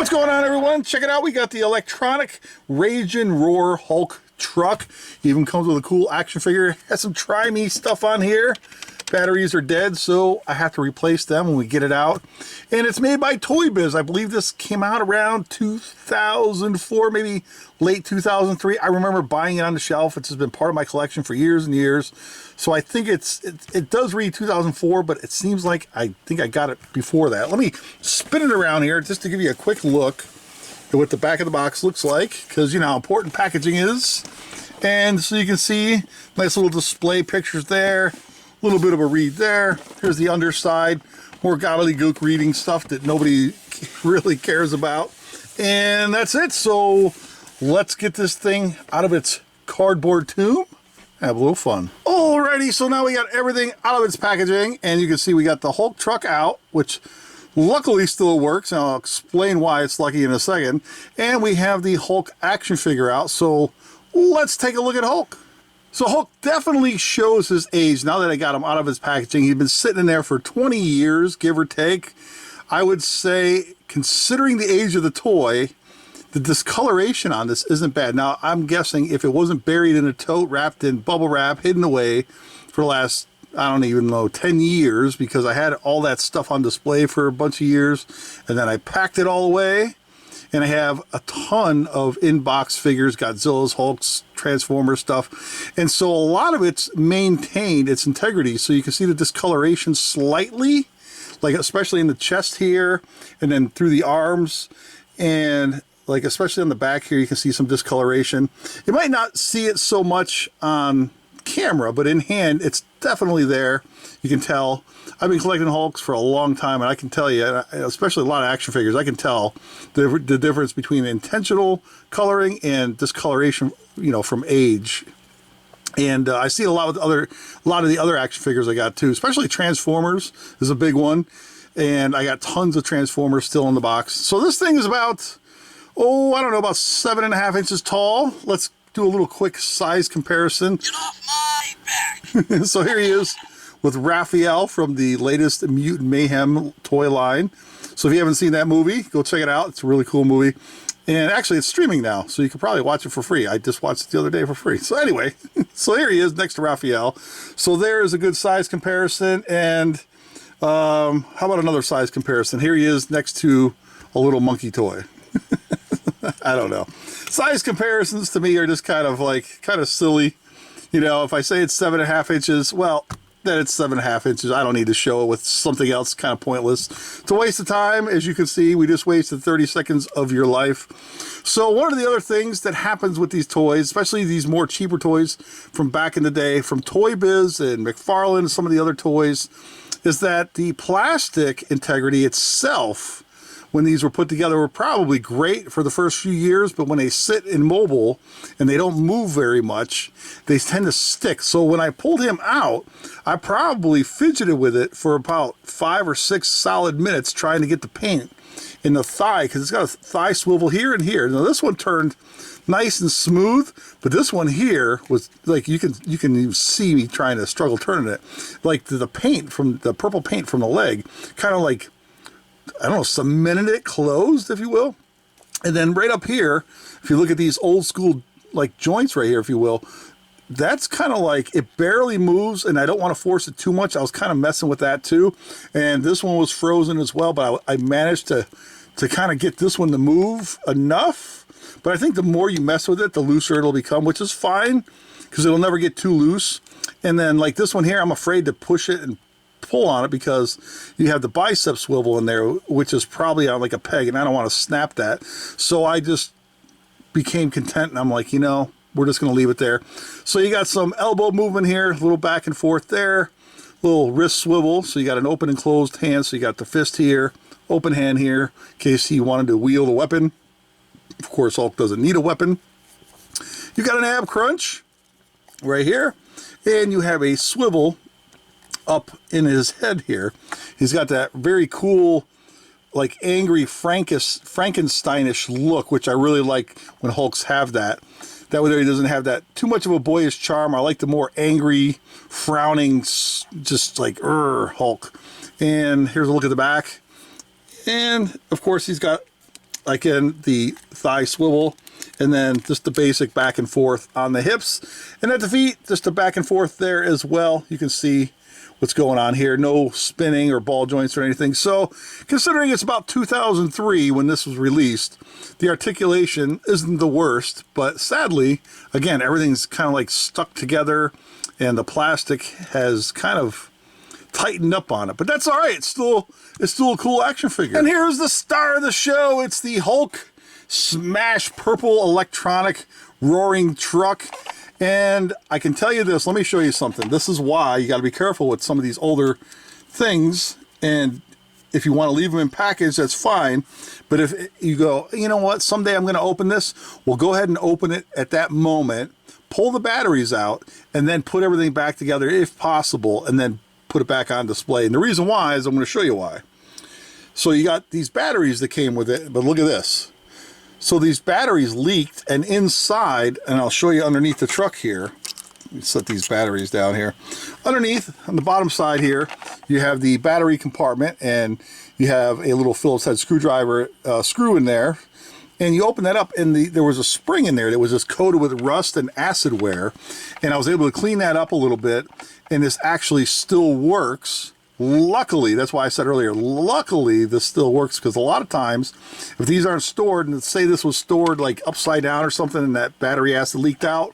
What's going on, everyone? Check it out. We got the electronic Rage and Roar Hulk truck. Even comes with a cool action figure. Has some Try Me stuff on here. Batteries are dead, so I have to replace them when we get it out. And it's made by TOYBIZ. I believe this came out around 2004, maybe late 2003. I remember buying it on the shelf. It's just been part of my collection for years and years. So I think it does read 2004, but it seems like I think I got it before that. Let me spin it around here just to give you a quick look at what the back of the box looks like, because you know how important packaging is. And so you can see nice little display pictures there. A little bit of a read there. Here's the underside. More gobbledygook reading stuff that nobody really cares about. And that's it. So let's get this thing out of its cardboard tomb. Have a little fun. Alrighty, so now we got everything out of its packaging. And you can see we got the Hulk truck out, which luckily still works. And I'll explain why it's lucky in a second. And we have the Hulk action figure out. So let's take a look at Hulk. So Hulk definitely shows his age now that I got him out of his packaging. He's been sitting in there for 20 years, give or take. I would say, considering the age of the toy, the discoloration on this isn't bad. Now, I'm guessing if it wasn't buried in a tote, wrapped in bubble wrap, hidden away for the last, I don't even know, 10 years, because I had all that stuff on display for a bunch of years, and then I packed it all away. And I have a ton of in-box figures, Godzillas, Hulks, Transformers stuff. And so a lot of it's maintained its integrity. So you can see the discoloration slightly, like especially in the chest here, and then through the arms. And like especially on the back here, you can see some discoloration. You might not see it so much on camera, but in hand, it's definitely there. You can tell. I've been collecting Hulks for a long time, and I can tell you, especially a lot of action figures, I can tell the difference between intentional coloring and discoloration, you know, from age. And I see a lot of the other action figures I got too, especially Transformers is a big one, and I got tons of Transformers still in the box. So this thing is about, oh, I don't know, about 7.5 inches tall. Let's do a little quick size comparison. Get off my back! So here he is with Raphael from the latest Mutant Mayhem toy line. So if you haven't seen that movie, go check it out. It's a really cool movie. And actually, it's streaming now, so you can probably watch it for free. I just watched it the other day for free. So anyway, so here he is next to Raphael. So there is a good size comparison. And how about another size comparison? Here he is next to a little monkey toy. I don't know. Size comparisons to me are just kind of silly. You know, if I say it's 7.5 inches, well, then it's 7.5 inches. I don't need to show it with something else, kind of pointless. It's a waste of time. As you can see, we just wasted 30 seconds of your life. So one of the other things that happens with these toys, especially these more cheaper toys from back in the day, from TOYBIZ and McFarlane and some of the other toys, is that the plastic integrity itself, when these were put together, were probably great for the first few years, but when they sit immobile and they don't move very much, they tend to stick. So when I pulled him out, I probably fidgeted with it for about 5 or 6 solid minutes trying to get the paint in the thigh, because it's got a thigh swivel here and here. Now this one turned nice and smooth, but this one here was like, you can even see me trying to struggle turning it. Like the paint from the purple paint from the leg, kind of like, I don't know, cemented it closed, if you will. And then right up here, if you look at these old school like joints right here, if you will, that's kind of like, it barely moves, and I don't want to force it too much. I was kind of messing with that too. And this one was frozen as well, but I managed to kind of get this one to move enough. But I think the more you mess with it, the looser it'll become, which is fine, because it'll never get too loose. And then like this one here, I'm afraid to push it and pull on it because you have the bicep swivel in there, which is probably on like a peg, and I don't want to snap that. So I just became content, and I'm like, you know, we're just going to leave it there. So you got some elbow movement here, a little back and forth there, little wrist swivel. So you got an open and closed hand. So you got the fist here, open hand here, in case he wanted to wield a weapon. Of course, Hulk doesn't need a weapon. You got an ab crunch right here, and you have a swivel up in his head here. He's got that very cool, like angry Frankensteinish look, which I really like when Hulks have that. That way he doesn't have that too much of a boyish charm. I like the more angry, frowning, just like Hulk. And here's a look at the back. And of course he's got like in the thigh swivel, and then just the basic back and forth on the hips. And at the feet, just the back and forth there as well. You can see what's going on here. No spinning or ball joints or anything. So considering it's about 2003 when this was released, the articulation isn't the worst, but sadly, again, everything's kind of like stuck together and the plastic has kind of tightened up on it, but that's all right. It's still a cool action figure. And here's the star of the show. It's the Hulk Smash Purple Electronic Roaring Truck. And I can tell you this, let me show you something. This is why you got to be careful with some of these older things. And if you want to leave them in package, that's fine. But if you go, you know what, someday I'm going to open this, well, go ahead and open it at that moment, pull the batteries out, and then put everything back together if possible, and then put it back on display. And the reason why is I'm going to show you why. So you got these batteries that came with it, but look at this. So these batteries leaked, and inside, and I'll show you underneath the truck here. Let me set these batteries down here. Underneath, on the bottom side here, you have the battery compartment, and you have a little Phillips head screwdriver screw in there. And you open that up, and there was a spring in there that was just coated with rust and acid wear. And I was able to clean that up a little bit, and this actually still works. Luckily, that's why I said earlier, luckily this still works, because a lot of times, if these aren't stored, and let's say this was stored like upside down or something, and that battery acid leaked out,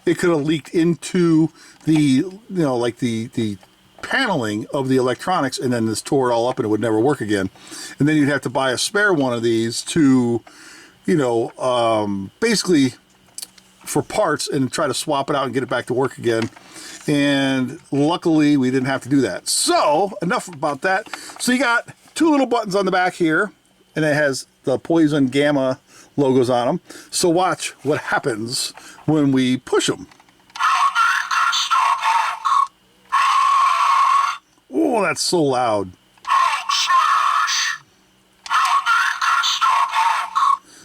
it could have leaked into the, like the paneling of the electronics, and then this tore it all up and it would never work again. And then you'd have to buy a spare one of these to, basically for parts, and try to swap it out and get it back to work again. And luckily we didn't have to do that. So enough about that. So you got two little buttons on the back here, and it has the Poison Gamma logos on them. So watch what happens when we push them. Oh, that's so loud.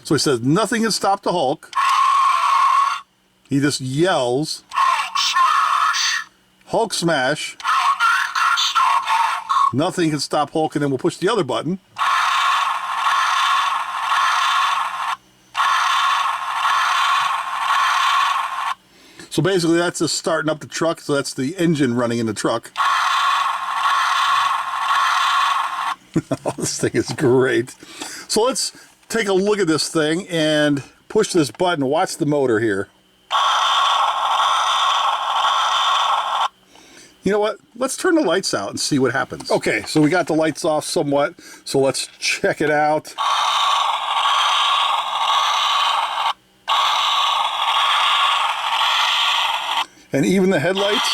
So he says nothing can stop the Hulk. He just yells, Hulk smash. Nothing can stop Hulk, and then we'll push the other button. So basically that's just starting up the truck, so that's the engine running in the truck. Oh, this thing is great. So let's take a look at this thing and push this button. Watch the motor here. You know what? Let's turn the lights out and see what happens. Okay, so we got the lights off somewhat, so let's check it out. And even the headlights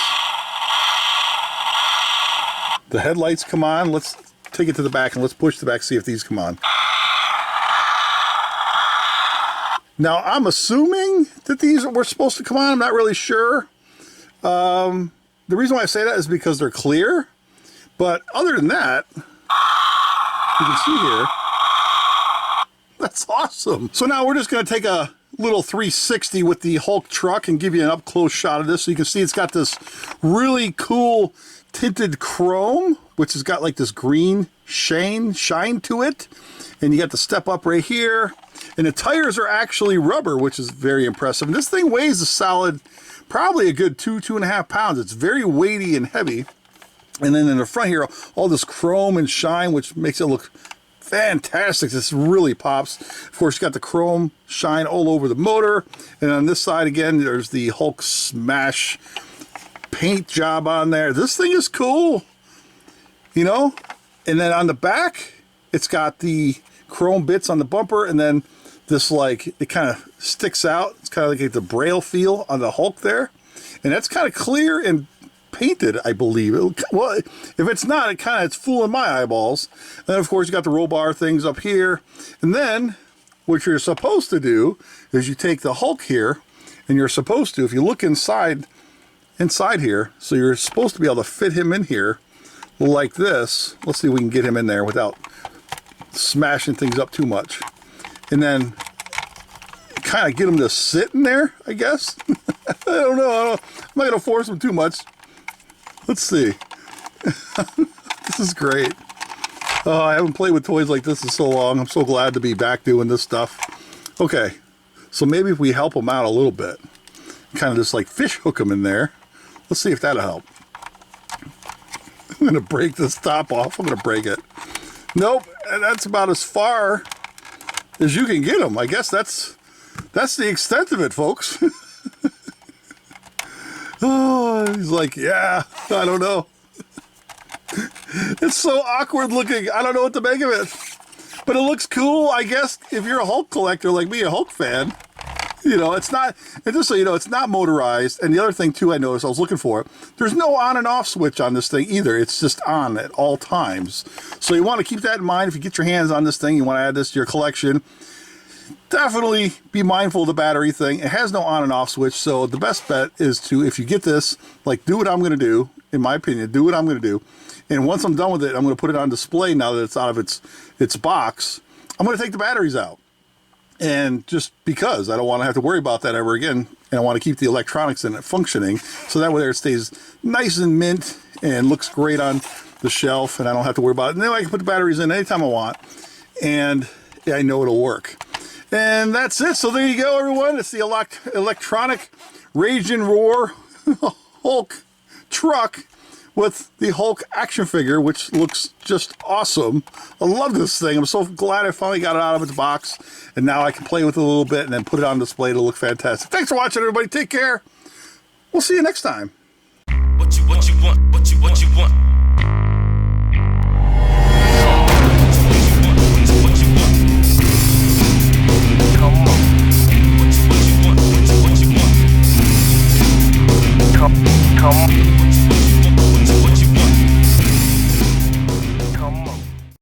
come on. Let's take it to the back and let's push the back, see if these come on. Now, I'm assuming that these were supposed to come on. I'm not really sure. The reason why I say that is because they're clear. But other than that, you can see here, that's awesome. So now we're just going to take a little 360 with the Hulk truck and give you an up-close shot of this. So you can see it's got this really cool tinted chrome, which has got like this green shine to it. And you got the step up right here. And the tires are actually rubber, which is very impressive. And this thing weighs a solid, probably a good 2.5 pounds. It's very weighty and heavy. And then in the front here, all this chrome and shine, which makes it look fantastic. This really pops. Of course, you got the chrome shine all over the motor. And on this side, again, there's the Hulk Smash paint job on there. This thing is cool, And then on the back, it's got the chrome bits on the bumper, and then this, like, it kind of sticks out. It's kind of like the braille feel on the Hulk there. And that's kind of clear and painted, I believe. Well, if it's not, it's fooling my eyeballs. And then, of course, you got the roll bar things up here. And then what you're supposed to do is you take the Hulk here, and you're supposed to, if you look inside here, so you're supposed to be able to fit him in here like this. Let's see if we can get him in there without smashing things up too much. And then kind of get him to sit in there, I guess. I don't know. I'm not going to force him too much. Let's see. This is great. Oh, I haven't played with toys like this in so long. I'm so glad to be back doing this stuff. Okay, so maybe if we help them out a little bit, kind of just like fish hook them in there. Let's see if that'll help. I'm gonna break this top off. I'm gonna break it. Nope, and that's about as far as you can get them. I guess that's the extent of it, folks. Oh, he's like, yeah, I don't know. It's so awkward looking. I don't know what to make of it. But it looks cool, I guess, if you're a Hulk collector like me, a Hulk fan. You know, it's not, and just so you know, it's not motorized. And the other thing, too, I noticed, I was looking for it, there's no on and off switch on this thing either. It's just on at all times. So you want to keep that in mind. If you get your hands on this thing, you want to add this to your collection, definitely be mindful of the battery thing. It has no on and off switch, so the best bet is to, if you get this, like, do what I'm going to do, in my opinion, do what I'm going to do. And once I'm done with it, I'm going to put it on display now that it's out of its box. I'm going to take the batteries out. And just because I don't want to have to worry about that ever again, and I want to keep the electronics in it functioning, so that way there it stays nice and mint and looks great on the shelf, and I don't have to worry about it. And then I can put the batteries in anytime I want, and I know it'll work. And that's it. So there you go, everyone. It's the electronic Rage and Roar Hulk truck with the Hulk action figure, which looks just awesome. I love this thing. I'm so glad I finally got it out of its box, and now I can play with it a little bit and then put it on display to look fantastic. Thanks for watching, everybody. Take care. We'll see you next time. What you want? What you want?